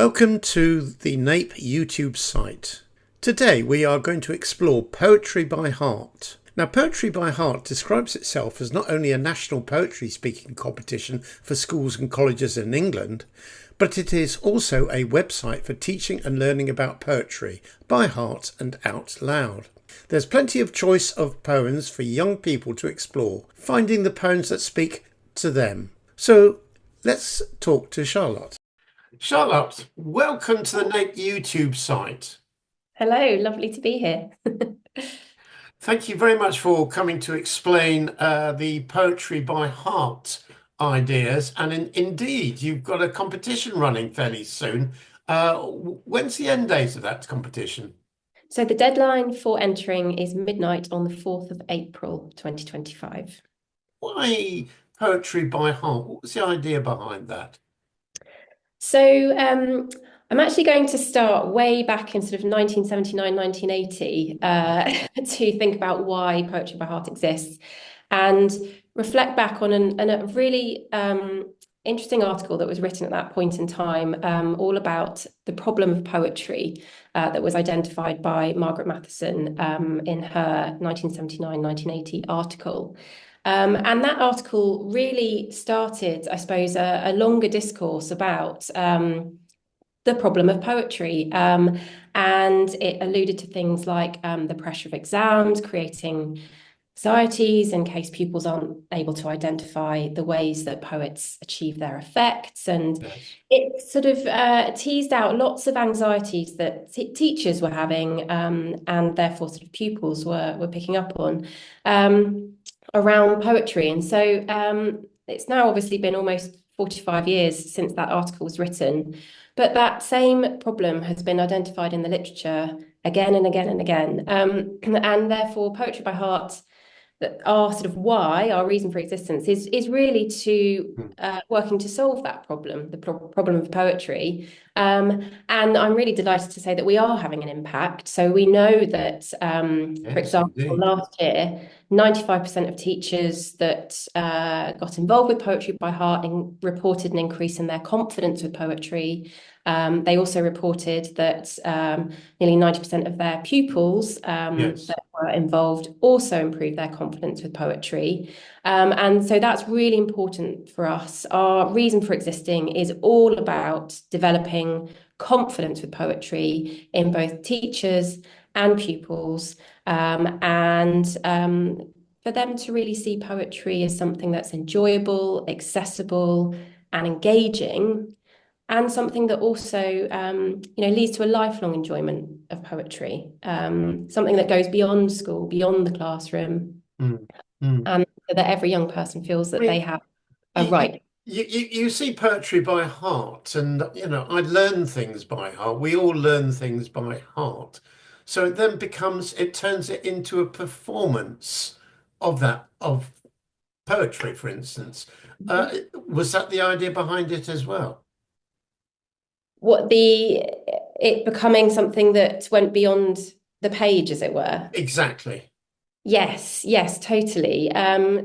Welcome to the NAPE YouTube site. Today we are going to explore Poetry by Heart. Now, Poetry by Heart describes itself as not only a national poetry speaking competition for schools and colleges in England, but it is also a website for teaching and learning about poetry by heart and out loud. There's plenty of choice of poems for young people to explore, finding the poems that speak to them. So let's talk to Charlotte. Charlotte, welcome to the NAPE YouTube site. Hello, lovely to be here. Thank you very much for coming to explain the Poetry by Heart ideas. And indeed, you've got a competition running fairly soon. When's the end date of that competition? So the deadline for entering is midnight on the 4th of April, 2025. Why Poetry by Heart? What was the idea behind that? So I'm actually going to start way back in sort of 1979, 1980 to think about why Poetry by Heart exists and reflect back on a really interesting article that was written at that point in time, all about the problem of poetry that was identified by Margaret Matheson in her 1979-1980 article. And that article really started, I suppose, a longer discourse about the problem of poetry. And it alluded to things like the pressure of exams, creating anxieties in case pupils aren't able to identify the ways that poets achieve their effects. And Yes. it sort of teased out lots of anxieties that teachers were having and therefore sort of pupils were picking up on around poetry. And so it's now obviously been almost 45 years since that article was written, but that same problem has been identified in the literature again and again and again. And therefore, Poetry by Heart, that our sort of why, our reason for existence is really to working to solve that problem, the problem of poetry. And I'm really delighted to say that we are having an impact. So we know that, for example, Indeed. last year, 95% of teachers that got involved with Poetry by Heart reported an increase in their confidence with poetry. They also reported that nearly 90% of their pupils Yes. that were involved also improved their confidence with poetry. And so that's really important for us. Our reason for existing is all about developing confidence with poetry in both teachers and pupils, and for them to really see poetry as something that's enjoyable, accessible, and engaging, and something that also leads to a lifelong enjoyment of poetry, something that goes beyond school, beyond the classroom, Mm. Mm. and so that every young person feels I that they mean, have a you, you, right. you see poetry by heart, and I learn things by heart. We all learn things by heart. So it then it turns it into a performance of poetry, for instance. Was that the idea behind it as well? What the It becoming something that went beyond the page, as it were. Exactly. Yes, yes, totally.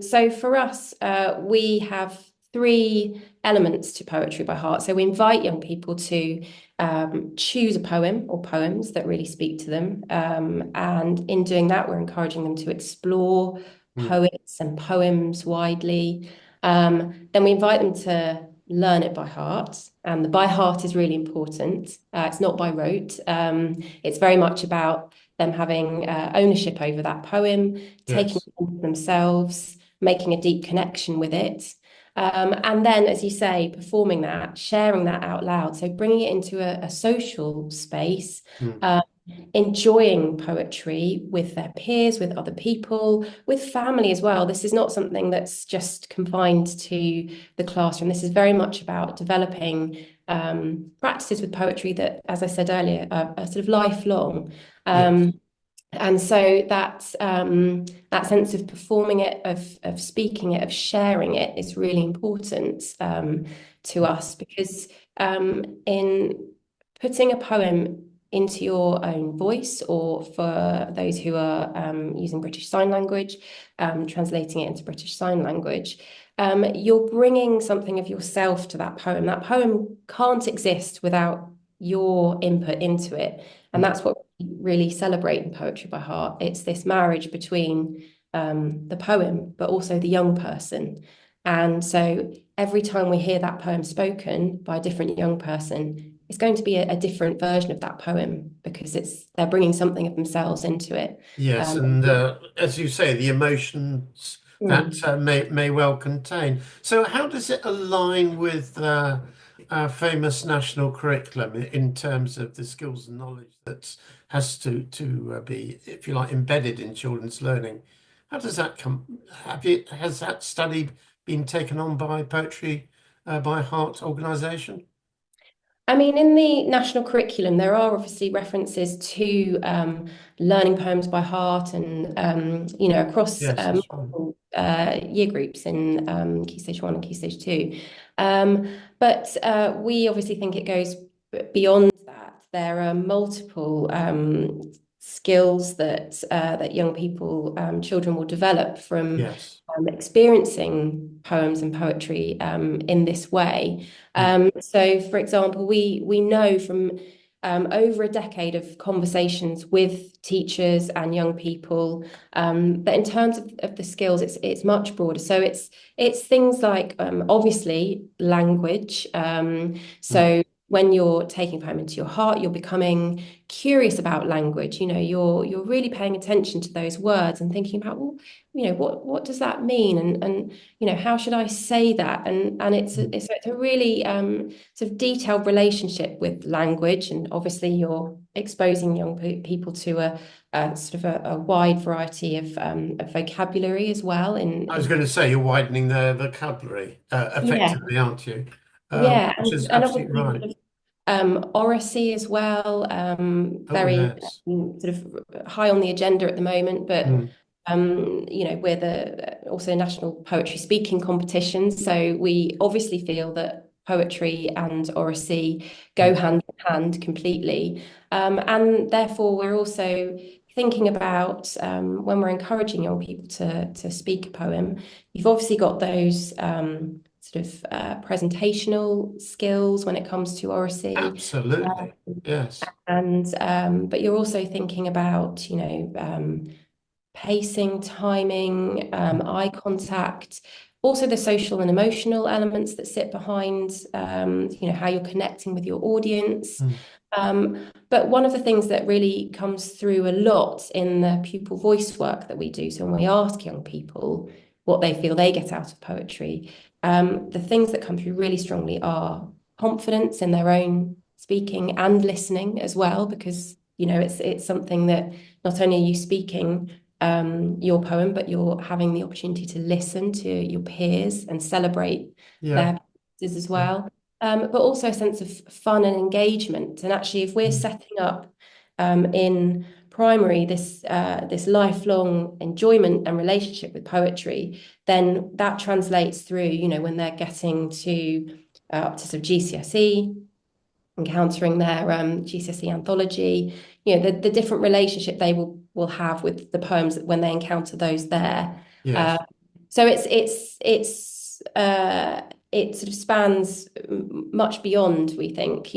So for us, we have three elements to Poetry by Heart. So we invite young people to choose a poem or poems that really speak to them. And in doing that, we're encouraging them to explore Mm. poets and poems widely. Then we invite them to learn it by heart. And the by heart is really important. It's not by rote. It's very much about them having ownership over that poem, taking Yes. it into themselves, making a deep connection with it. And then, as you say, performing that, sharing that out loud. So bringing it into a social space, Mm. enjoying poetry with their peers, with other people, with family as well. This is not something that's just confined to the classroom. This is very much about developing practices with poetry that, as I said earlier, are sort of lifelong. Yes. And so that sense of performing it, of speaking it, of sharing it is really important to us, because in putting a poem into your own voice, or for those who are using British Sign Language, translating it into British Sign Language, you're bringing something of yourself to that poem. That poem can't exist without your input into it. And Mm. that's what we really celebrate in Poetry by Heart. It's this marriage between the poem, but also the young person. And so every time we hear that poem spoken by a different young person, it's going to be a different version of that poem because they're bringing something of themselves into it. Yes, Um, and as you say, the emotions that mm. may well contain. So, how does it align with our famous national curriculum in terms of the skills and knowledge that has to be, if you like, embedded in children's learning? How does that come? Has that study been taken on by Poetry by Heart organisation? I mean, in the national curriculum, there are obviously references to learning poems by heart and, across Yes, that's right. multiple year groups in Key Stage 1 and Key Stage 2. But we obviously think it goes beyond that. There are multiple skills that young people, children will develop from Yes. experiencing poems and poetry in this way. Mm. So, for example, we know from over a decade of conversations with teachers and young people that in terms of the skills, it's much broader. So it's things like obviously language. Mm. So when you're taking a poem into your heart, you're becoming curious about language. You're really paying attention to those words and thinking about, well, what does that mean, and how should I say that, and it's a really sort of detailed relationship with language, and obviously you're exposing young people to a sort of a wide variety of vocabulary as well I was in going to say you're widening their vocabulary yeah. effectively, aren't you? Yeah, Which is and absolutely obviously right. sort of oracy as well, Oh, very yes. sort of high on the agenda at the moment. But Mm. we're also national poetry speaking competitions, so we obviously feel that poetry and oracy go Mm. hand in hand completely, and therefore we're also thinking about when we're encouraging young people to speak a poem. You've obviously got those. Sort of presentational skills when it comes to oracy. Absolutely. Yes. And but you're also thinking about, pacing, timing, Mm. eye contact, also the social and emotional elements that sit behind, how you're connecting with your audience. Mm. But one of the things that really comes through a lot in the pupil voice work that we do, so when we ask young people what they feel they get out of poetry, the things that come through really strongly are confidence in their own speaking and listening as well, because it's something that not only are you speaking your poem, but you're having the opportunity to listen to your peers and celebrate Yeah. their pieces as Yeah. well. But also a sense of fun and engagement. And actually, if we're Mm. setting up in primary this lifelong enjoyment and relationship with poetry, then that translates through, when they're getting to up to sort of GCSE, encountering their GCSE anthology, the different relationship they will have with the poems when they encounter those there. Uh, Yes. so it sort of spans much beyond, we think,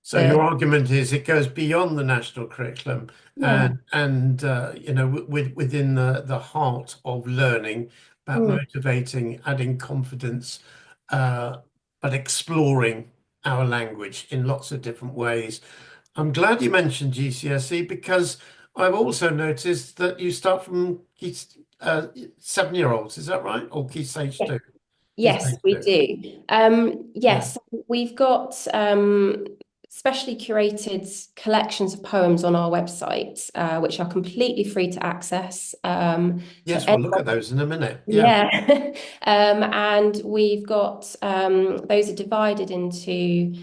So your the argument is it goes beyond the national curriculum yeah. and within the heart of learning about Mm. motivating, adding confidence, uh, but exploring our language in lots of different ways. I'm glad you mentioned GCSE because I've also noticed that you start from 7-year-olds. Is that right? Or key stage two? Key Yes, stage we two. do. Yeah. Yes, we've got specially curated collections of poems on our website, which are completely free to access. So Yes, we'll look at those in a minute. Yeah. yeah. And we've got those are divided into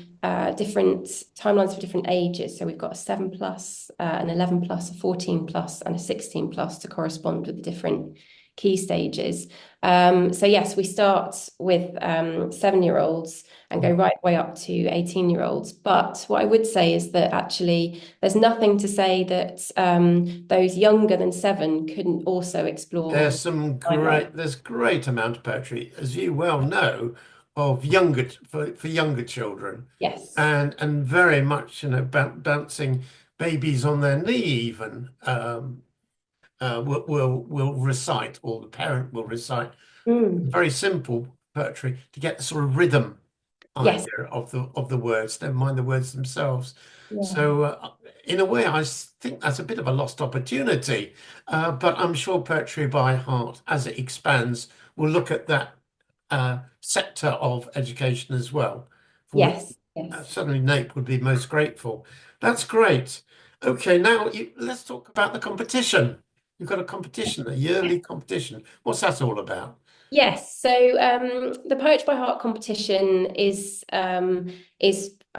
different timelines for different ages. So we've got a 7 plus, an 11 plus, a 14 plus, and a 16 plus to correspond with the different key stages. So yes, we start with 7-year-olds and go right way up to 18-year-olds. But what I would say is that actually there's nothing to say that those younger than 7 couldn't also explore There's either. great amount of poetry. As you well know, of younger for younger children, Yes. and very much bouncing babies on their knee even will recite, or the parent will recite Mm. very simple poetry to get the sort of rhythm Yes. idea of the words, never mind the words themselves. Yeah. So, in a way, think that's a bit of a lost opportunity. But I'm sure Poetry by Heart, as it expands, will look at that sector of education as well, for which Yes. Yes. certainly Nape would be most grateful. That's great. Okay, now let's talk about the competition. You've got a competition, a yearly competition. What's that all about? Yes, so the Poetry by Heart competition is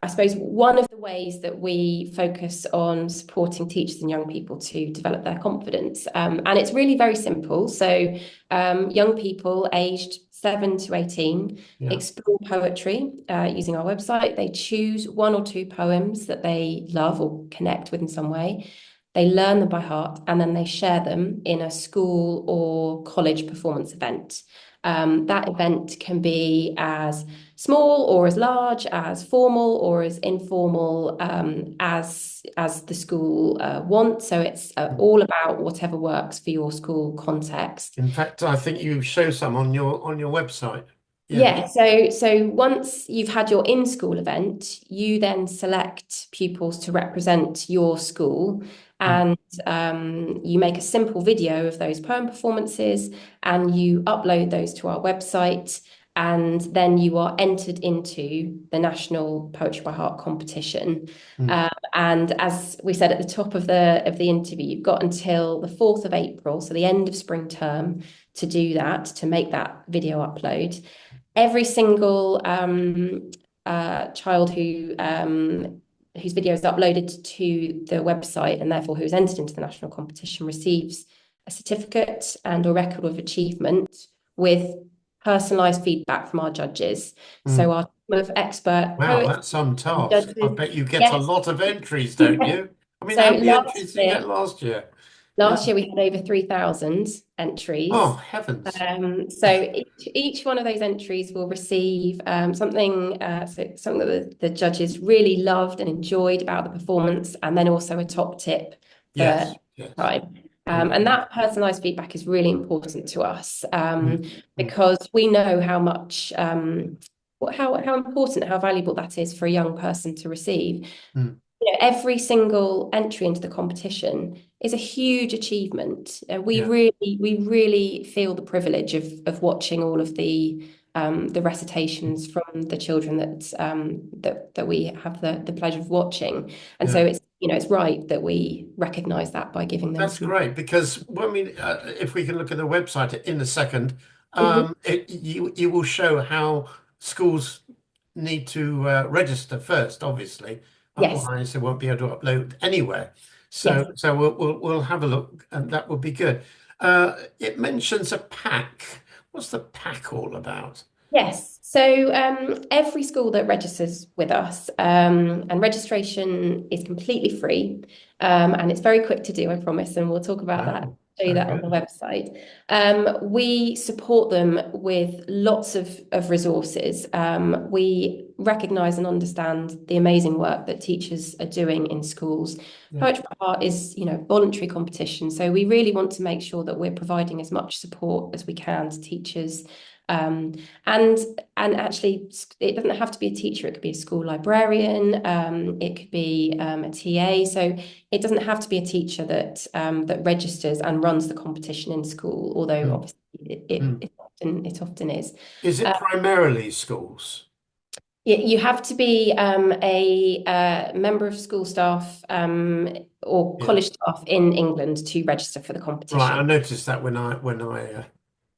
I suppose one of the ways that we focus on supporting teachers and young people to develop their confidence, and it's really very simple. So young people aged 7 to 18 Yeah. explore poetry using our website. They choose one or two poems that they love or connect with in some way. They learn them by heart and then they share them in a school or college performance event. That event can be as small or as large, as formal or as informal as the school wants. So it's all about whatever works for your school context. In fact, I think you show some on your website. Yeah. Yeah, so once you've had your in-school event, you then select pupils to represent your school, Mm. and you make a simple video of those poem performances, and you upload those to our website, and then you are entered into the National Poetry by Heart competition. Mm. And as we said at the top of the interview, you've got until the 4th of April, so the end of spring term, to do that, to make that video upload. Every single child whose video is uploaded to the website and therefore who's entered into the national competition receives a certificate and a record of achievement with personalised feedback from our judges. Mm. So our team of expert Wow, poets that's some and task. I judges. bet you get a Yes. lot of entries, don't you? I mean, So how many entries did you get last year? Yeah. last year we had over 3,000 entries. Oh, heavens. So each one of those entries will receive something that the judges really loved and enjoyed about the performance, and then also a top tip for Yes, yes. time. Mm. And that personalised feedback is really important to us Mm. Mm. because we know how much how important, how valuable that is for a young person to receive. Mm. Every single entry into the competition is a huge achievement. Yeah. We really feel the privilege of watching all of the recitations from the children that we have the pleasure of watching. And so Yeah. it's right that we recognise that by giving them That's some. great because if we can look at the website in a second, Mhm. you will show how schools need to register first, obviously. Yes, Otherwise, they won't be able to upload anywhere. yes. So we'll have a look, and that would be good. It mentions a pack. What's the pack all about? Yes. So every school that registers with us, and registration is completely free, and it's very quick to do, I promise, and we'll talk about that, Oh, show you very that on the good. website. We support them with lots of resources. We recognise and understand the amazing work that teachers are doing in schools. Yeah. Poetry by Heart is, voluntary competition, so we really want to make sure that we're providing as much support as we can to teachers. Um, and actually, it doesn't have to be a teacher. It could be a school librarian. It could be a TA. So it doesn't have to be a teacher that registers and runs the competition in school. Although Mm. obviously Mm. it often is. Is it primarily schools? You have to be a member of school staff or Yeah. college staff in England to register for the Right, I competition. noticed that when I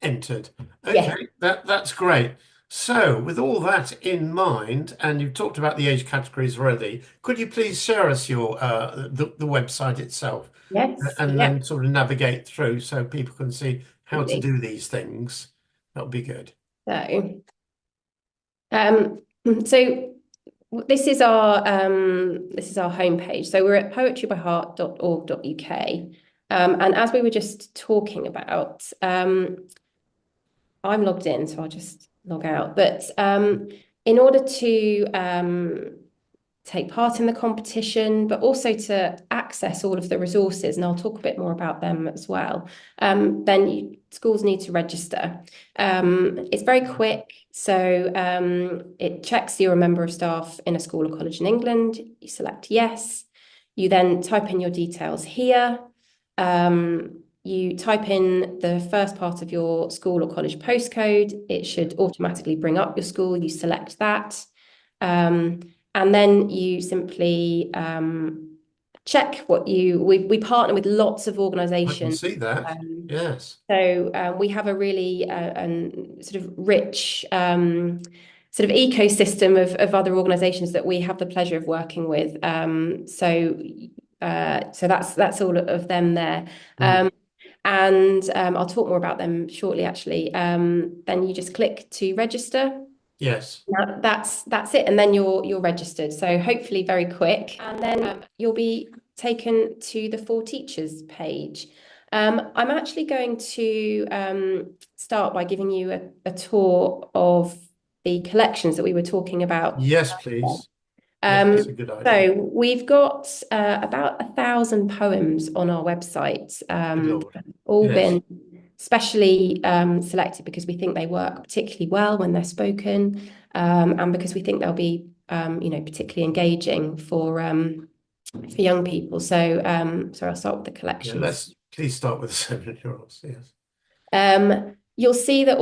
entered. Yes. Okay, that's great. So, with all that in mind, and you've talked about the age categories already, could you please share us your the website itself, Yes. and Yeah. then sort of navigate through so people can see how to Absolutely. do these things? That would be good. So. Um, so this is our homepage. So we're at poetrybyheart.org.uk. And as we were just talking about, I'm logged in, so I'll just log out. But in order to take part in the competition, but also to access all of the resources, and I'll talk a bit more about them as well, then schools need to register. It's very quick, so it checks you're a member of staff in a school or college in England. You select yes. You then type in your details here. You type in the first part of your school or college postcode. It should automatically bring up your school. You select that. And then you simply check we partner with lots of I can organisations. see that. Yes. So we have a really sort of rich sort of ecosystem of other organisations that we have the pleasure of working with. So that's all of them there. And I'll talk more about them shortly, actually. Then you just click to register. Yes. That's it, and then you're registered. So hopefully very quick, and then you'll be taken to the For Teachers page. I'm actually going to start by giving you a tour of the collections that we were talking about. Yes, please. Yes, that's a good idea. So we've got about 1,000 poems on our website, all Yes. been specially selected because we think they work particularly well when they're spoken, and because we think they'll be, particularly engaging for young people. So, I'll start with the collections. Yeah, please start with the 7-year-olds. Yes. You'll see that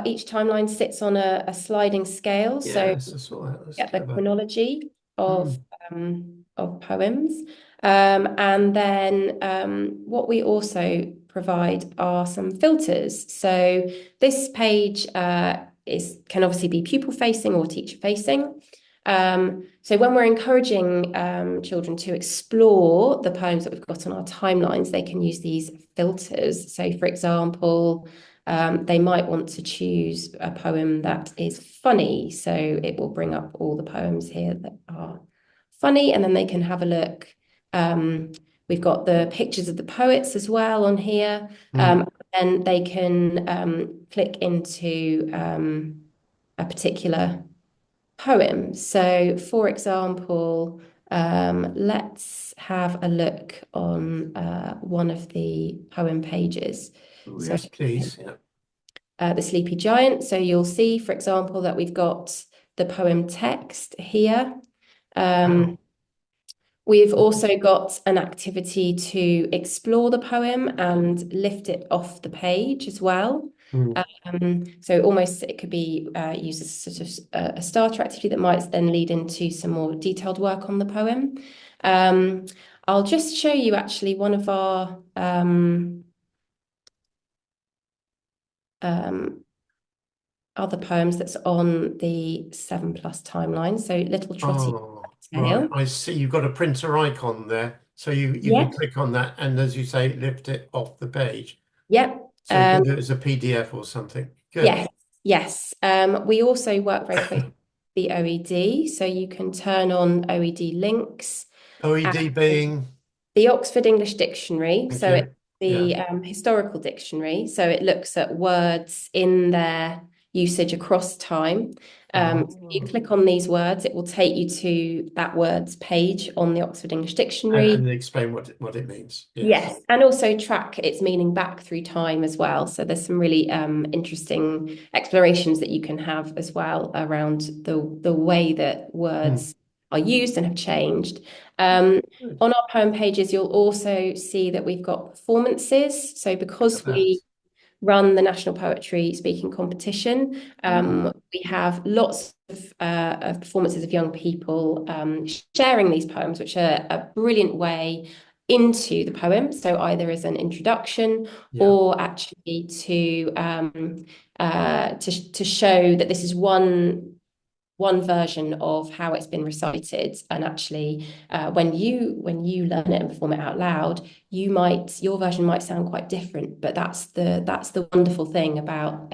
each timeline sits on a sliding scale. Yes, So that's get the clever. chronology of poems. And then what we also provide are some filters. So this page can obviously be pupil facing or teacher facing. So when we're encouraging children to explore the poems that we've got on our timelines, they can use these filters. So for example, they might want to choose a poem that is funny. So it will bring up all the poems here that are funny, and then they can have a look. We've got the pictures of the poets as well on here. And they can click into a particular poem. So for example, let's have a look on one of the poem pages. Yes, please. Yeah. The Sleepy Giant. So you'll see, for example, that we've got the poem text here. We've also got an activity to explore the poem and lift it off the page as well. So almost it could be used as sort of a starter activity that might then lead into some more detailed work on the poem. I'll just show you actually one of our other poems that's on the 7+ timeline. So Little Trotty Tale. Right. I see you've got a printer icon there. So you can click on that and, as you say, lift it off the page. Yep. So you can do it as a PDF or something. Good. Yes. We also work very closely with the OED, so you can turn on OED links. OED being? The Oxford English Dictionary. Thank so you. it's the historical dictionary. So it looks at words in their usage across time. You click on these words, it will take you to that word's page on the Oxford English Dictionary. And explain what it means. Yes, and also track its meaning back through time as well. So there's some really interesting explorations that you can have as well around the way that words are used and have changed. On our poem pages, you'll also see that we've got performances. So because we run the National Poetry Speaking Competition, we have lots of performances of young people sharing these poems, which are a brilliant way into the poem. So either as an introduction or actually to show that this is one version of how it's been recited, and actually when you learn it and perform it out loud, your version might sound quite different, but that's the wonderful thing about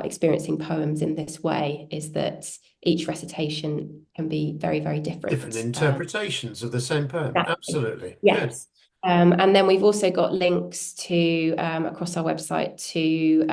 experiencing poems in this way, is that each recitation can be very, very different. Different interpretations of the same poem. Absolutely. Yes. And then we've also got links to across our website to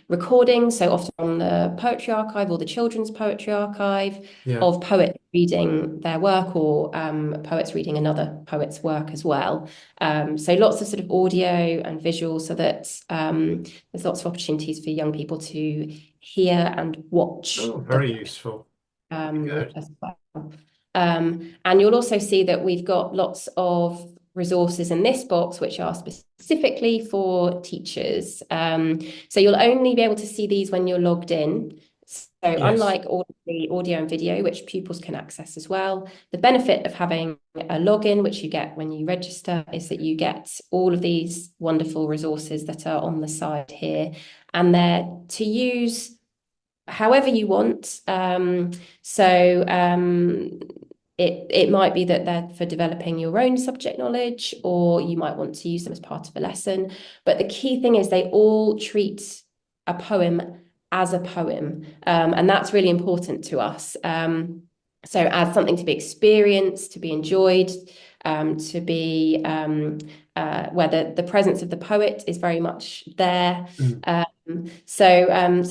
recordings. So often on the Poetry Archive or the Children's Poetry Archive Yeah. of poets reading their work or poets reading another poet's work as well. So lots of sort of audio and visual so that there's lots of opportunities for young people to hear and watch Oh, the very useful. Good. as well. And you'll also see that we've got lots of resources in this box which are specifically for teachers. So you'll only be able to see these when you're logged in. So Yes. unlike all the audio and video, which pupils can access as well, the benefit of having a login, which you get when you register, is that you get all of these wonderful resources that are on the side here, and they're to use however you want. So it might be that they're for developing your own subject knowledge, or you might want to use them as part of a lesson. But the key thing is they all treat a poem as a poem, and that's really important to us. So as something to be experienced, to be enjoyed, to be where the presence of the poet is very much there. Mm. So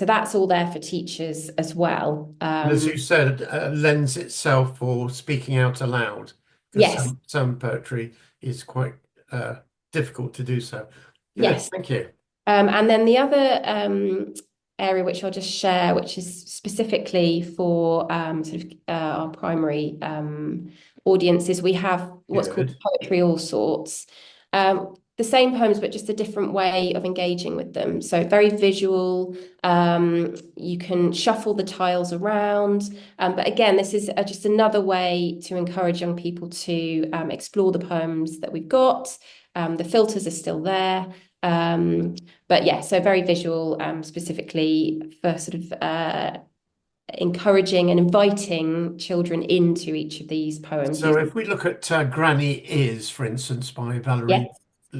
that's all there for teachers as well. And as you said, lends itself for speaking out aloud because Yes, some poetry is quite difficult to do so. Good, yes. thank you. And then the other area which I'll just share, which is specifically for sort of our primary audiences, we have what's called Good. Poetry All Sorts. The same poems, but just a different way of engaging with them. So very visual. You can shuffle the tiles around. But again, this is just another way to encourage young people to explore the poems that we've got. The filters are still there. But yeah, so very visual, specifically for sort of encouraging and inviting children into each of these poems. So if we look at Granny Is, for instance, by Yes, Valerie,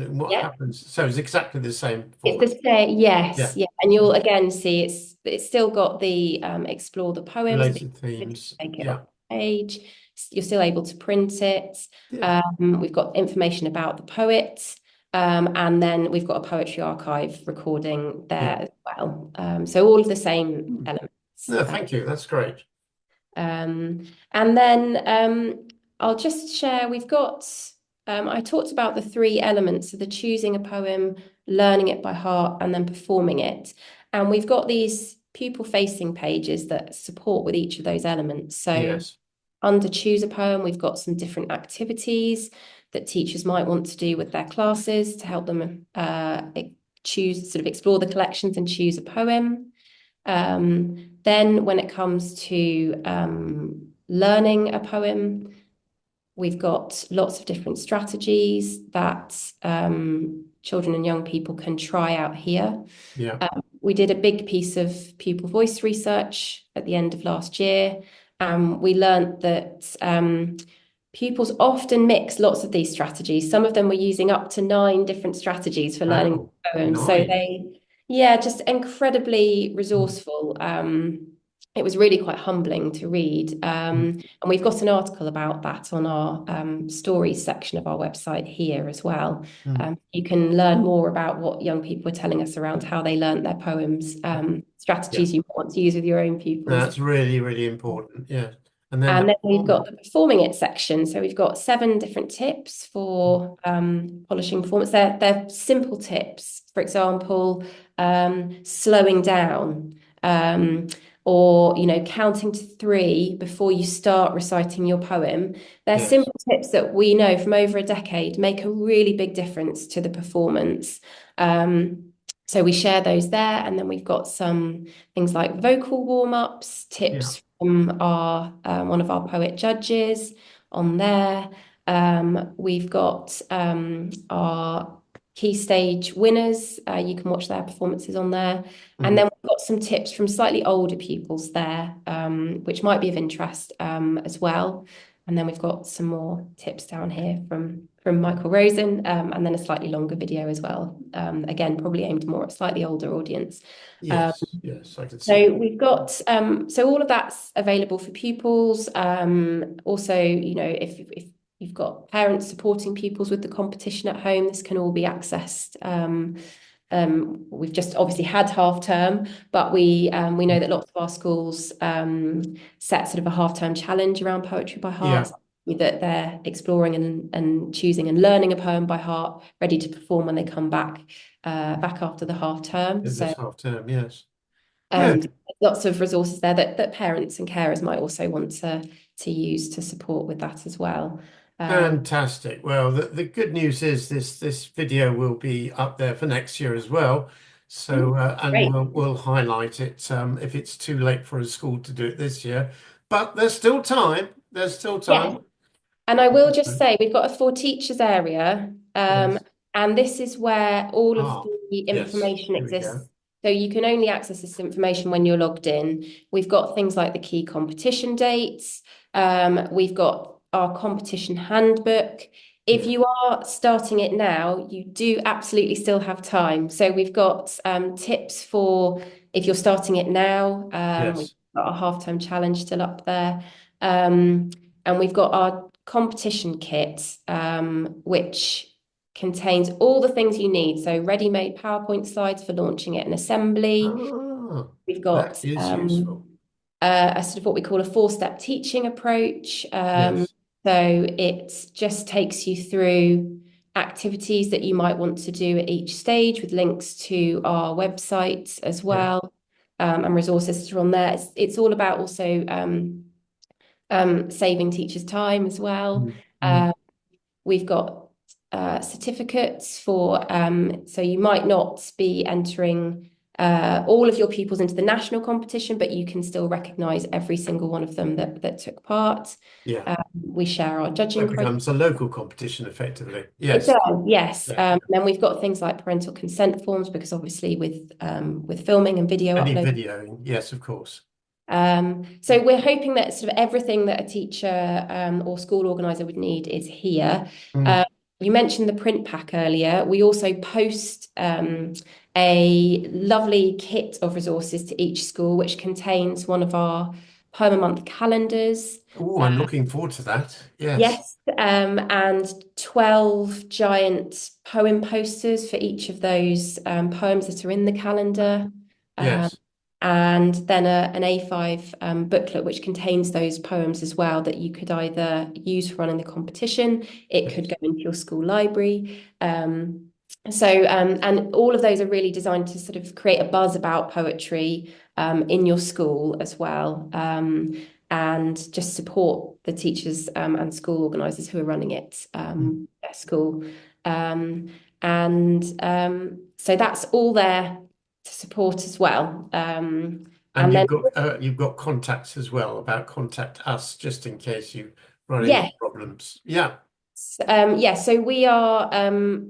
what yeah. happens? So it's exactly the same It's format. the same, Yeah, yes, yeah, and you'll again see it's still got the explore the poems, the related themes. take it off Yeah, the page. You're still able to print it. yeah. We've got information about the poet, and then we've got a poetry archive recording Yeah. there as well. So all of the same Hmm. elements. No, thank you. That's great. And then I'll just share, we've got, I talked about the three elements of the choosing a poem, learning it by heart, and then performing it. And we've got these pupil-facing pages that support with each of those elements. So Yes. under choose a poem, we've got some different activities that teachers might want to do with their classes to help them choose, sort of explore the collections and choose a poem. Then when it comes to learning a poem, we've got lots of different strategies that children and young people can try out here. Yeah. We did a big piece of pupil voice research at the end of last year. We learned that pupils often mix lots of these strategies. Some of them were using up to 9 different strategies for learning Oh, poems. So nine. yeah, just incredibly Mm. resourceful. It was really quite humbling to read. Mm. And we've got an article about that on our stories section of our website here as well. Mm. You can learn more about what young people were telling us around how they learned their poems, Yeah. strategies you want to use with your own pupils. That's really, really important. Yeah. And then the And then we've got performance. the performing it section. So we've got 7 different tips for polishing performance. They're simple tips. For example, slowing down, or counting to 3 before you start reciting your poem. They're Yes. simple tips that we know from over a decade make a really big difference to the performance. So we share those there, and then we've got some things like vocal warm-ups, Yeah. tips from our one of our poet judges on there. We've got our key stage winners. You can watch their performances on there. And Mhm. then we've got some tips from slightly older pupils there, which might be of interest as well. And then we've got some more tips down here from Michael Rosen, and then a slightly longer video as well. Again, probably aimed more at a slightly older audience. Um, Yes. Yes. I can see. so we've got so all of that's available for pupils. Also, if you've got parents supporting pupils with the competition at home. This can all be accessed. We've just obviously had half term, but we know that lots of our schools set sort of a half term challenge around poetry by heart. Yeah. That they're exploring and choosing and learning a poem by heart, ready to perform when they come back after the half term. In So this half term, yes. um, Good. lots of resources there that parents and carers might also want to use to support with that as well. Fantastic. Well, the good news is this video will be up there for next year as well. So and Great. we'll highlight it if it's too late for a school to do it this year. But there's still time. There's still Yes. time. And I will just say we've got a for teachers area, Yes. and this is where all of Ah, the yes. information Here we go. exists. So you can only access this information when you're logged in. We've got things like the key competition dates. We've got our competition handbook. If Yeah. you are starting it now, you do absolutely still have time. So we've got tips for if you're starting it now. We've Yes. got our half-term challenge still up there. And we've got our competition kit, which contains all the things you need. So ready-made PowerPoint slides for launching it in assembly. Ah, We've that got is useful. a sort of what we call a four-step teaching approach. Yes. So it just takes you through activities that you might want to do at each stage with links to our website as Yeah. well, and resources that are on there. It's all about also saving teachers time as well. Mm, mm. Uh, we've got certificates for, so you might not be entering all of your pupils into the national competition, but you can still recognise every single one of them that took part. Yeah. We share our So judging it process. becomes a local competition effectively. It Yes. does, yes. Yeah. Then we've got things like parental consent forms, because obviously with filming and video Any upload. videoing. Yes, of course. So we're hoping that sort of everything that a teacher or school organizer would need is here. Mm. You mentioned the print pack earlier. We also post a lovely kit of resources to each school, which contains one of our Poem a Month calendars. Oh, I'm looking forward to that. Yes. Yes, and 12 giant poem posters for each of those poems that are in the calendar. Um, Yes. and then an A5 booklet which contains those poems as well that you could either use for running the competition, it could Yes. go into your school library. And all of those are really designed to sort of create a buzz about poetry in your school as well. And just support the teachers and school organisers who are running it at school. So that's all there to support as well. And And then, you've got contacts as well about contact us just in case you run into yeah, problems. Yeah. so we are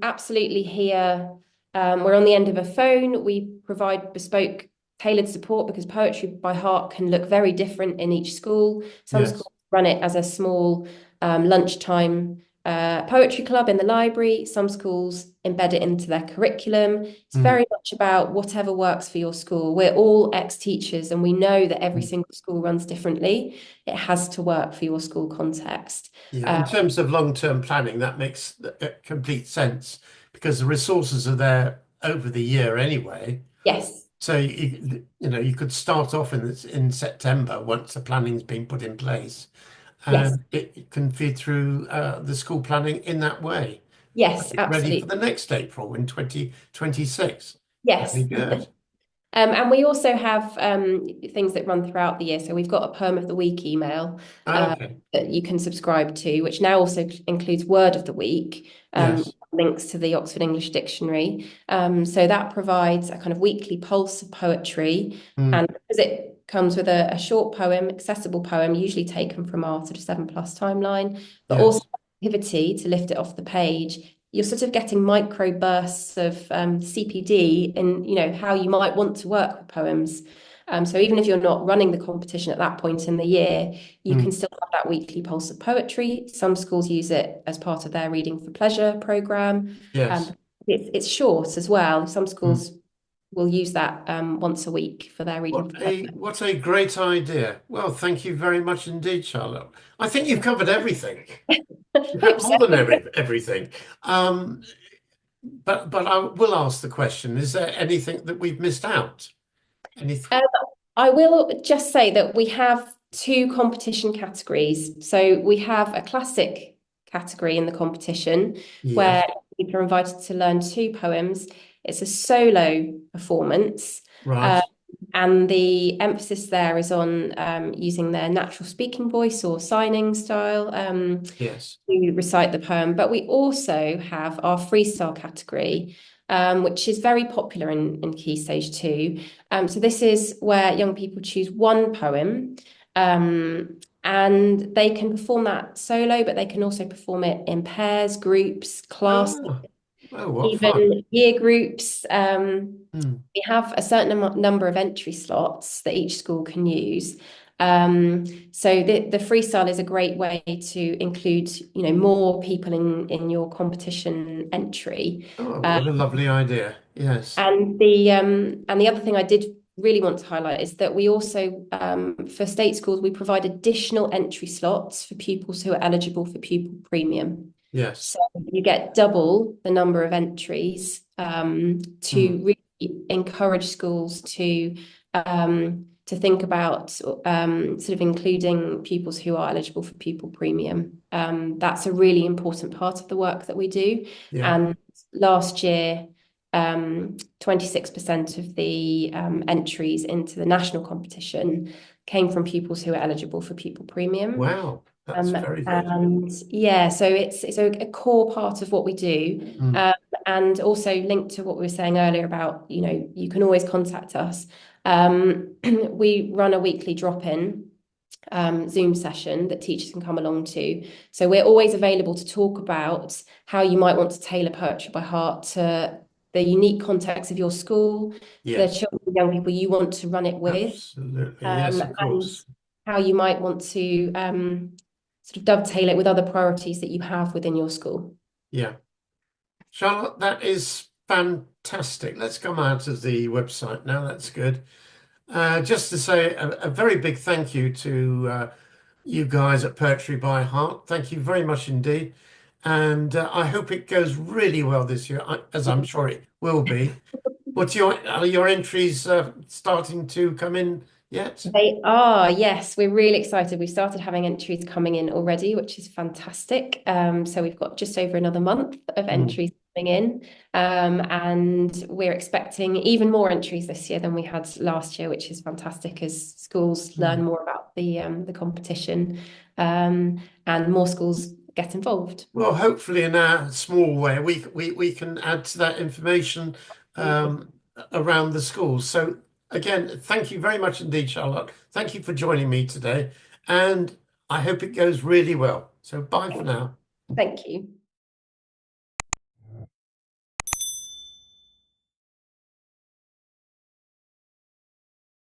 absolutely here. We're on the end of a phone. We provide bespoke, tailored support because poetry by heart can look very different in each school. Some Yes. schools run it as a small lunchtime poetry club in the library. Some schools embed it into their curriculum. It's Mm. very much about whatever works for your school. We're all ex-teachers and we know that every Mm. single school runs differently. It has to work for your school context. Yeah. In terms of long-term planning, that makes complete sense because the resources are there over the year anyway. Yes. So you could start off in September once the planning's been put in place, Yes. and it can feed through the school planning in that way. Yes, Ready for absolutely. the next April in 2026. Very Yes. good. And we also have things that run throughout the year. So we've got a Poem of the Week email Okay. that you can subscribe to, which now also includes Word of the Week, Yes. links to the Oxford English Dictionary. So that provides a kind of weekly pulse of poetry. Mm. And because it comes with a short poem, accessible poem, usually taken from our sort of 7+ timeline, but also Yes. activity to lift it off the page. You're sort of getting micro bursts of CPD in, how you might want to work with poems. So even if you're not running the competition at that point in the year, you can Mm. still have that weekly pulse of poetry. Some schools use it as part of their Reading for Pleasure program. Yes. It's short as well. Some Mm. schools will use that once a week for their reading. What a great idea. Well, thank you very much indeed, Charlotte. I think you've covered everything. In fact, Hope so. more than everything. Um, but I will ask the question, is there anything that we've missed out? Anything? Um, I will just say that we have two competition categories. So we have a classic category in the competition Yes, where people are invited to learn two poems. It's a solo performance. right. And the emphasis there is on using their natural speaking voice or signing style Yes. to recite the poem. But we also have our freestyle category, which is very popular in Key Stage 2. So this is where young people choose one poem, and they can perform that solo, but they can also perform it in pairs, groups, classes, Oh, oh, what fun. even year groups. Hmm. We have a certain number of entry slots that each school can use. So the freestyle is a great way to include, more people in your competition entry. Oh, Uh, what a lovely idea. Yes. and the other thing I did really want to highlight is that we also, for state schools, we provide additional entry slots for pupils who are eligible for pupil premium. Yes. So you get double the number of entries Hmm. to really encourage schools to think about sort of including pupils who are eligible for pupil premium. That's a really important part of the work that we do. Yeah. And last year, 26% of the entries into the national competition came from pupils who are eligible for pupil premium. Wow. That's very good. And yeah, so it's a core part of what we do. Hmm. And also linked to what we were saying earlier about, you can always contact us. We run a weekly drop-in Zoom session that teachers can come along to. So we're always available to talk about how you might want to tailor Poetry by Heart to the unique context of your school, for the Yes. children and young people you want to run it with, Absolutely. Yes, of and course. how you might want to sort of dovetail it with other priorities that you have within your school. Yeah. Charlotte, that is fantastic. Let's come out of the website now. That's good. Just to say a very big thank you to you guys at Poetry by Heart. Thank you very much indeed. And I hope it goes really well this year, as I'm sure it will be. Are your entries starting to come in yet? They are, yes. We're really excited. We've started having entries coming in already, which is fantastic. So we've got just over another month of Mm. entries coming in. And we're expecting even more entries this year than we had last year, which is fantastic as schools learn Mm. more about the competition, and more schools get involved. Well, hopefully in our small way, we can add to that information um, around the schools. So again, thank you very much indeed, Charlotte. Thank you for joining me today, and I hope it goes really well. So bye for now. Thank you.